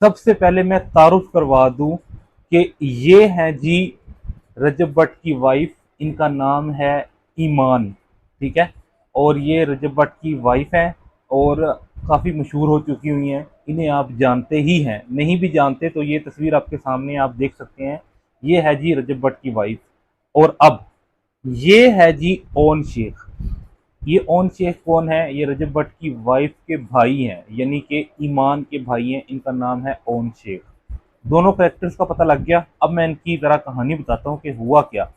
सबसे पहले मैं तारुफ करवा दूं कि ये हैं जी रजब भट्ट की वाइफ। इनका नाम है ईमान। ठीक है। और ये रजब भट्ट की वाइफ हैं और काफ़ी मशहूर हो चुकी हुई हैं। इन्हें आप जानते ही हैं, नहीं भी जानते तो ये तस्वीर आपके सामने आप देख सकते हैं। ये है जी रजब भट्ट की वाइफ। और अब ये है जी ओन शेख। ये ओन शेख कौन है? ये रजब भट्ट की वाइफ के भाई हैं, यानी कि ईमान के भाई हैं। इनका नाम है ओन शेख। दोनों कैरेक्टर्स का पता लग गया। अब मैं इनकी जरा कहानी बताता हूँ कि हुआ क्या।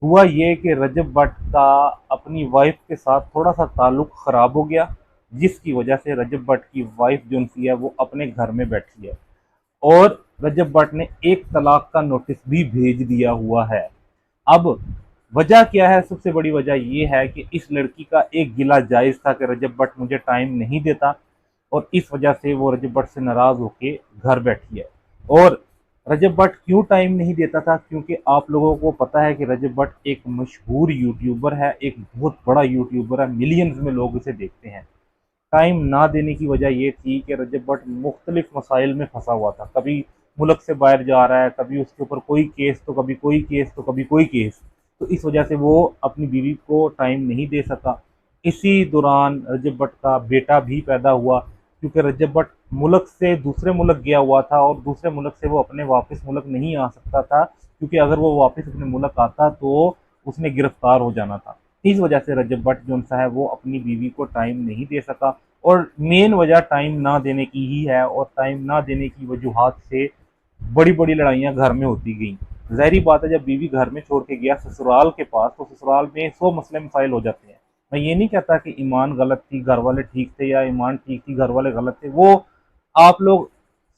हुआ ये कि रजब भट्ट का अपनी वाइफ के साथ थोड़ा सा ताल्लुक खराब हो गया, जिसकी वजह से रजब भट्ट की वाइफ जो सी है वो अपने घर में बैठी है और रजब भट्ट ने एक तलाक का नोटिस भी भेज दिया हुआ है। अब वजह क्या है? सबसे बड़ी वजह यह है कि इस लड़की का एक गिला जायज था कि रजब भट्ट मुझे टाइम नहीं देता, और इस वजह से वो रजब भट्ट से नाराज होके घर बैठी है। और रजब भट्ट क्यों टाइम नहीं देता था? क्योंकि आप लोगों को पता है कि रजब भट्ट एक मशहूर यूट्यूबर है, एक बहुत बड़ा यूट्यूबर है, मिलियंस में लोग इसे देखते हैं। टाइम ना देने की वजह ये थी कि रजब भट्ट मुख्तलिफ मसाइल में फंसा हुआ था। कभी मुल्क से बाहर जा रहा है, कभी उसके ऊपर कोई केस तो कभी कोई केस तो कभी कोई केस। तो इस वजह से वो अपनी बीवी को टाइम नहीं दे सका। इसी दौरान रजब भट्ट का बेटा भी पैदा हुआ, क्योंकि रजब भट्ट मुल्क से दूसरे मुल्क गया हुआ था और दूसरे मुल्क से वो अपने वापस मुल्क नहीं आ सकता था, क्योंकि अगर वो वापस अपने मुल्क आता तो उसने गिरफ्तार हो जाना था। इस वजह से रजब भट्ट जो सा है वो अपनी बीवी को टाइम नहीं दे सका। और मेन वजह टाइम ना देने की ही है, और टाइम ना देने की वजूहात से बड़ी बड़ी लड़ाइयाँ घर में होती गई। ज़ाहिर बात है, जब बीवी घर में छोड़ के गया ससुराल के पास तो ससुराल में 100 मसले मसाइल हो जाते हैं। मैं ये नहीं कहता कि ईमान गलत थी घर वाले ठीक थे, या ईमान ठीक थी घर वाले गलत थे। वो आप लोग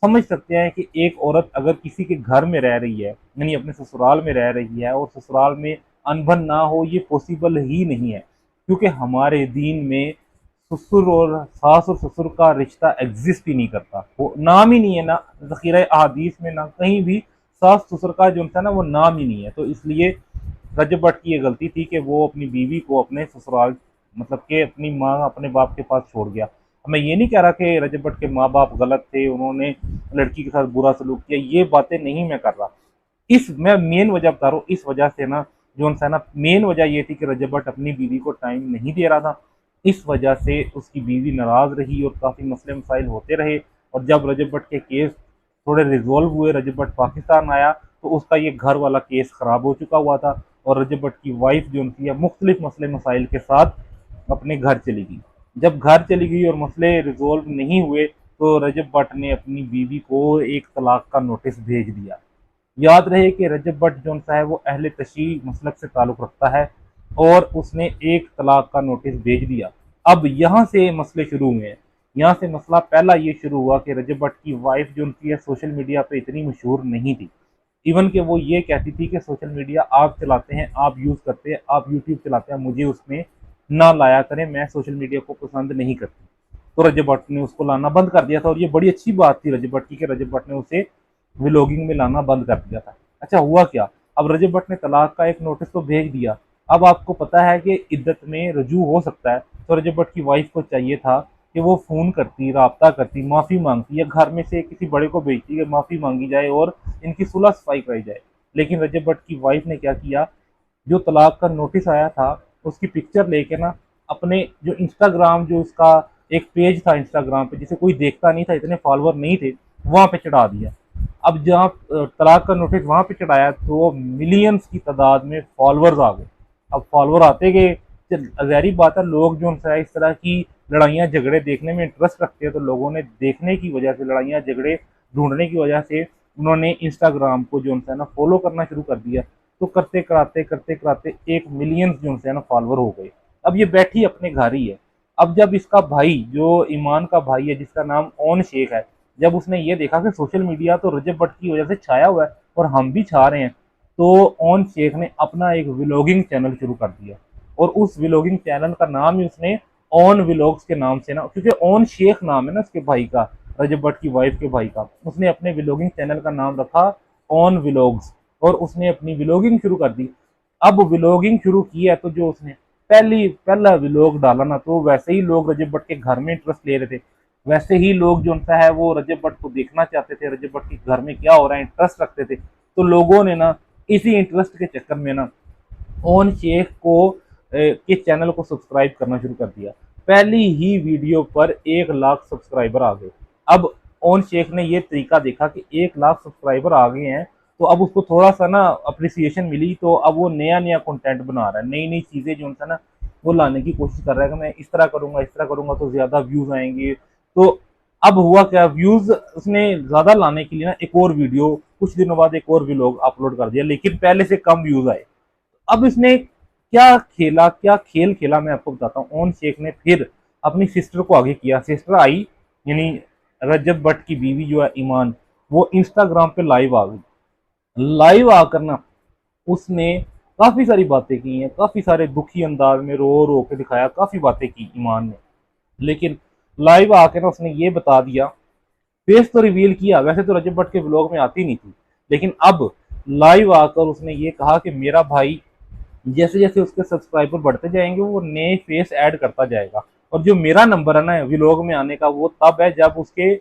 समझ सकते हैं कि एक औरत अगर किसी के घर में रह रही है, यानी अपने ससुराल में रह रही है, और ससुराल में अनबन ना हो, ये पॉसिबल ही नहीं है। क्योंकि हमारे दीन में ससुर और सास और ससुर का रिश्ता एग्जिस्ट ही नहीं करता, वो नाम ही नहीं है। ना ज़ख़ीरा अहादीस में ना कहीं भी सास ससुर का जो है ना वो नाम ही नहीं है। तो इसलिए रजब भट्ट की ये गलती थी कि वो अपनी बीवी को अपने ससुराल, मतलब कि अपनी माँ अपने बाप के पास छोड़ गया। मैं ये नहीं कह रहा कि रजब भट्ट के माँ बाप गलत थे, उन्होंने लड़की के साथ बुरा सलूक किया, ये बातें नहीं मैं कर रहा। इस मैं मेन वजह बता रहा हूँ। इस वजह से ना जो है ना मेन वजह ये थी कि रजब भट्ट अपनी बीवी को टाइम नहीं दे रहा था। इस वजह से उसकी बीवी नाराज रही और काफ़ी मसले मसाइल होते रहे। और जब रजब भट्ट के केस थोड़े रिजॉल्व हुए, रजब भट्ट पाकिस्तान आया, तो उसका ये घर वाला केस ख़राब हो चुका हुआ था, और रजब भट्ट की वाइफ जो उनकी है मुख्तलिफ मसले मसाइल के साथ अपने घर चली गई। जब घर चली गई और मसले रिजॉल्व नहीं हुए, तो रजब भट्ट ने अपनी बीवी को एक तलाक का नोटिस भेज दिया। याद रहे कि रजब भट्ट जो सा है वो अहले तशी मसलक से ताल्लुक़ रखता है, और उसने एक तलाक का नोटिस भेज दिया। अब यहाँ से मसले शुरू हुए हैं। यहाँ से मसला पहला ये शुरू हुआ कि रजब भट्ट की वाइफ जो उनकी है सोशल मीडिया पे इतनी मशहूर नहीं थी। इवन कि वो ये कहती थी कि सोशल मीडिया आप चलाते हैं, आप यूज़ करते हैं, आप यूट्यूब चलाते हैं, मुझे उसमें ना लाया करें, मैं सोशल मीडिया को पसंद नहीं करती। तो रजब भट्ट ने उसको लाना बंद कर दिया था, और ये बड़ी अच्छी बात थी रजब भट्ट की कि रजब भट्ट ने उसे व्लॉगिंग में लाना बंद कर दिया था। अच्छा हुआ क्या? अब रजब भट्ट ने तलाक का एक नोटिस तो भेज दिया। अब आपको पता है कि इद्दत में रजू हो सकता है, तो रजब भट्ट की वाइफ को चाहिए था कि वो फ़ोन करती, राब्ता करती, माफ़ी मांगती, या घर में से किसी बड़े को भेजती कि माफ़ी मांगी जाए और इनकी सुलह सफाई कराई जाए। लेकिन रजब भट्ट की वाइफ ने क्या किया, जो तलाक का नोटिस आया था उसकी पिक्चर लेके ना अपने जो इंस्टाग्राम, जो उसका एक पेज था इंस्टाग्राम पे जिसे कोई देखता नहीं था, इतने फॉलोअर नहीं थे, वहाँ पे चढ़ा दिया। अब जहाँ तलाक का नोटिस वहाँ पे चढ़ाया तो मिलियंस की तादाद में फॉलोअर्स आ गए। अब फॉलोअर आते गए, ज़ाहिरी बात है लोग जो है इस तरह की लड़ाइयाँ झगड़े देखने में इंटरेस्ट रखते हैं, तो लोगों ने देखने की वजह से, लड़ाइयाँ झगड़े ढूंढने की वजह से उन्होंने इंस्टाग्राम को जो है ना फॉलो करना शुरू कर दिया। तो करते कराते 1 मिलियन जो है ना फॉलोअर हो गए। अब ये बैठी अपने घर ही है। अब जब इसका भाई, जो ईमान का भाई है जिसका नाम ओन शेख है, जब उसने ये देखा कि सोशल मीडिया तो रजब भट्ट की वजह से छाया हुआ है और हम भी छा रहे हैं, तो ओन शेख ने अपना एक व्लॉगिंग चैनल शुरू कर दिया। और उस व्लॉगिंग चैनल का नाम ही उसने ऑन व्लॉग्स के नाम से ना, क्योंकि ओन शेख नाम है ना उसके भाई का, रजब भट्ट की वाइफ के भाई का, उसने अपने व्लॉगिंग चैनल का नाम रखा ऑन व्लॉग्स, और उसने अपनी व्लॉगिंग शुरू कर दी। अब व्लॉगिंग शुरू की है तो जो उसने पहला व्लॉग डाला ना, तो वैसे ही लोग रजब भट्ट के घर में इंटरेस्ट ले रहे थे। वैसे ही लोग जो उनका है वो रजब भट्ट को देखना चाहते थे, रजब भट्ट के घर में क्या हो रहा है इंटरेस्ट रखते थे। तो लोगों ने ना इसी इंटरेस्ट के चक्कर में ना ओन शेख को के चैनल को सब्सक्राइब करना शुरू कर दिया। पहली ही वीडियो पर 1 लाख सब्सक्राइबर आ गए। अब ओन शेख ने ये तरीका देखा कि 1 लाख सब्सक्राइबर आ गए हैं, तो अब उसको थोड़ा सा ना अप्रिसिएशन मिली, तो अब वो नया नया कंटेंट बना रहा है, नई नई चीज़ें जो है ना वो लाने की कोशिश कर रहा है कि मैं इस तरह करूंगा तो ज़्यादा व्यूज़ आएंगे। तो अब हुआ क्या, व्यूज़ उसने ज़्यादा लाने के लिए ना एक और वीडियो कुछ दिनों बाद एक और व्लॉग अपलोड कर दिया, लेकिन पहले से कम व्यूज़ आए। अब इसने क्या खेल खेला मैं आपको बताता हूँ। ओन शेख ने फिर अपनी सिस्टर को आगे किया। सिस्टर आई, यानी रजब भट्ट की बीवी जो है ईमान, वो इंस्टाग्राम पे लाइव आ गई। लाइव आकर ना उसने काफी सारी बातें की हैं, काफी सारे दुखी अंदाज में रो रो के दिखाया, काफी बातें की ईमान ने। लेकिन लाइव आके ना उसने ये बता दिया, फेस तो रिवील किया, वैसे तो रजब भट्ट के ब्लॉग में आती नहीं थी, लेकिन अब लाइव आकर उसने ये कहा कि मेरा भाई जैसे जैसे उसके सब्सक्राइबर बढ़ते जाएंगे वो नए फेस ऐड करता जाएगा, और जो मेरा नंबर है ना व्लॉग में आने का वो तब है जब उसके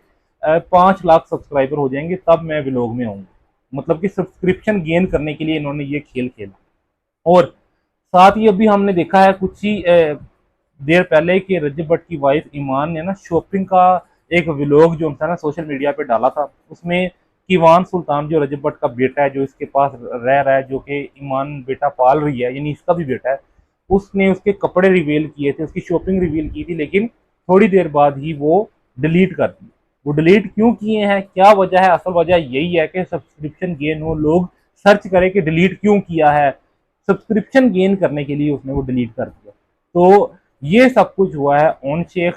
5 लाख सब्सक्राइबर हो जाएंगे, तब मैं व्लॉग में आऊंगा। मतलब कि सब्सक्रिप्शन गेन करने के लिए इन्होंने ये खेल खेला। और साथ ही अभी हमने देखा है कुछ ही देर पहले कि रजब भट्ट की वाइफ ईमान ने ना शॉपिंग का एक व्लॉग जो था ना सोशल मीडिया पे डाला था। उसमें कीवान सुल्तान जो रजब भट्ट का बेटा है, जो इसके पास रह रहा है, जो कि ईमान बेटा पाल रही है, यानी इसका भी बेटा है, उसने उसके कपड़े रिवील किए थे, उसकी शॉपिंग रिवील की थी, लेकिन थोड़ी देर बाद ही वो डिलीट कर दी। वो डिलीट क्यों किए हैं, क्या वजह है? असल वजह यही है कि सब्सक्रिप्शन गेन हो, लोग सर्च करें कि डिलीट क्यों किया है, सब्सक्रिप्शन गेन करने के लिए उसने वो डिलीट कर दिया। तो ये सब कुछ हुआ है ओन शेख,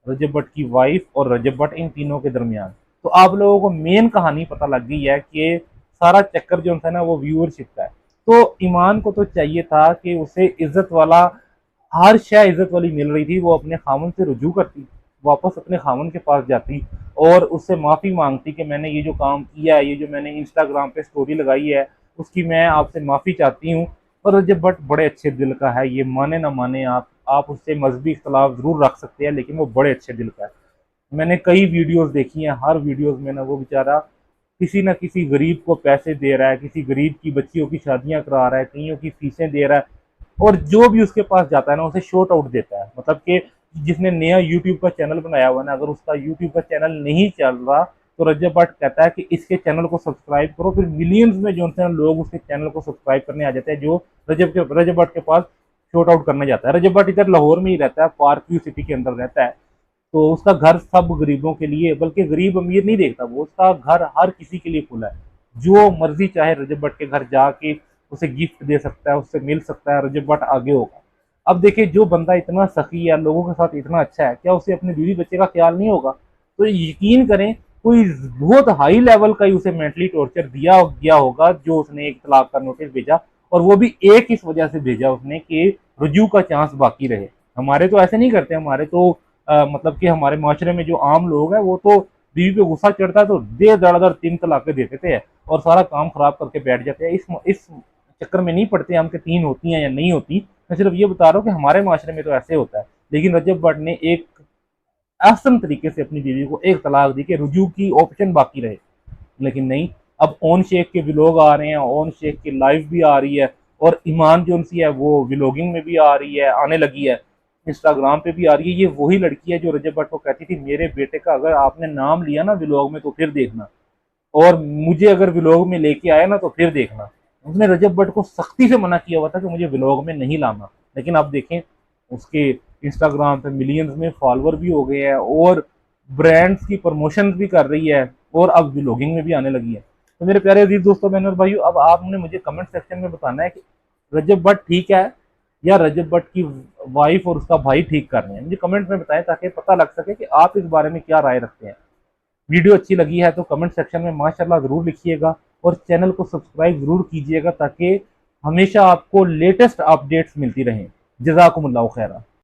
रजब भट्ट की वाइफ और रजब भट्ट, इन तीनों के दरमियान। तो आप लोगों को मेन कहानी पता लग गई है कि सारा चक्कर जो था ना वो व्यूअरशिप का है। तो ईमान को तो चाहिए था कि उसे इज्जत वाला, हर शय इज्जत वाली मिल रही थी, वो अपने खामन से रुजू करती, वापस अपने खामन के पास जाती और उससे माफ़ी मांगती कि मैंने ये जो काम किया है, ये जो मैंने इंस्टाग्राम पे स्टोरी लगाई है, उसकी मैं आपसे माफ़ी चाहती हूँ। और रजब भट्ट बड़े अच्छे दिल का है, ये माने ना माने आप उससे मजहबी इख्तलाफ ज़रूर रख सकते हैं, लेकिन वो बड़े अच्छे दिल का है। मैंने कई वीडियोस देखी हैं, हर वीडियोस में ना वो बेचारा किसी न किसी गरीब को पैसे दे रहा है, किसी गरीब की बच्चियों की शादियां करा रहा है, कईयों की फीसें दे रहा है, और जो भी उसके पास जाता है ना उसे शॉर्ट आउट देता है। मतलब कि जिसने नया यूट्यूब का चैनल बनाया हुआ ना, अगर उसका यूट्यूब का चैनल नहीं चल रहा तो रजब भट्ट कहता है कि इसके चैनल को सब्सक्राइब करो, फिर मिलियंस में जो है लोग उसके चैनल को सब्सक्राइब करने आ जाते हैं, जो रजब भट्ट के पास शॉर्ट आउट करने जाता है। रजब भट्ट इधर लाहौर में ही रहता है, पार्क व्यू सिटी के अंदर रहता है, तो उसका घर सब गरीबों के लिए, बल्कि गरीब अमीर नहीं देखता वो, उसका घर हर किसी के लिए खुला है। जो मर्जी चाहे रजब भट्ट के घर जाके उसे गिफ्ट दे सकता है, उससे मिल सकता है, रजब भट्ट आगे होगा। अब देखिए, जो बंदा इतना सखी है, लोगों के साथ इतना अच्छा है, क्या उसे अपने बीवी बच्चे का ख्याल नहीं होगा? तो यकीन करें कोई बहुत हाई लेवल का ही उसे मेंटली टॉर्चर दिया गया होगा, जो उसने एक तलाक का नोटिस भेजा, और वो भी एक इस वजह से भेजा उसने कि रुजू का चांस बाकी रहे। हमारे तो ऐसे नहीं करते, हमारे तो मतलब कि हमारे माशरे में जो आम लोग हैं वो तो बीवी पे गुस्सा चढ़ता है तो दे दड़दड़ 3 तलाकें दे देते हैं और सारा काम खराब करके बैठ जाते हैं। इस चक्कर में नहीं पड़ते हम कि 3 होती हैं या नहीं होती। मैं सिर्फ ये बता रहा हूँ कि हमारे माशरे में तो ऐसे होता है। लेकिन रजब भट्ट ने एक आसान तरीके से अपनी बीवी को एक तलाक दी कि रुजू की ऑप्शन बाकी रहे, लेकिन नहीं। अब ओन शेख के व्लॉग आ रहे हैं, ओन शेख की लाइव भी आ रही है, और ईमान जो सी है वो व्लॉगिंग में भी आ रही है, आने लगी है, इंस्टाग्राम पे भी आ रही है। ये वही लड़की है जो रजब भट्ट को कहती थी मेरे बेटे का अगर आपने नाम लिया ना व्लॉग में तो फिर देखना, और मुझे अगर व्लॉग में लेके आया ना तो फिर देखना। उसने रजब भट्ट को सख्ती से मना किया हुआ था कि मुझे व्लॉग में नहीं लाना, लेकिन अब देखें उसके इंस्टाग्राम पे मिलियंस में फॉलोअर भी हो गए हैं, और ब्रांड्स की प्रमोशन भी कर रही है, और अब व्लॉगिंग में भी आने लगी है। तो मेरे प्यारे अजीज दोस्तों, बहनों और भाइयों, अब आपने मुझे कमेंट सेक्शन में बताना है कि रजब भट्ट ठीक है या रजब भट्ट की वाइफ और उसका भाई ठीक कर रहे हैं। मुझे कमेंट में बताएं ताकि पता लग सके कि आप इस बारे में क्या राय रखते हैं। वीडियो अच्छी लगी है तो कमेंट सेक्शन में माशाल्लाह ज़रूर लिखिएगा, और चैनल को सब्सक्राइब ज़रूर कीजिएगा ताकि हमेशा आपको लेटेस्ट अपडेट्स मिलती रहें। जज़ाकुमुल्लाहु खैरा।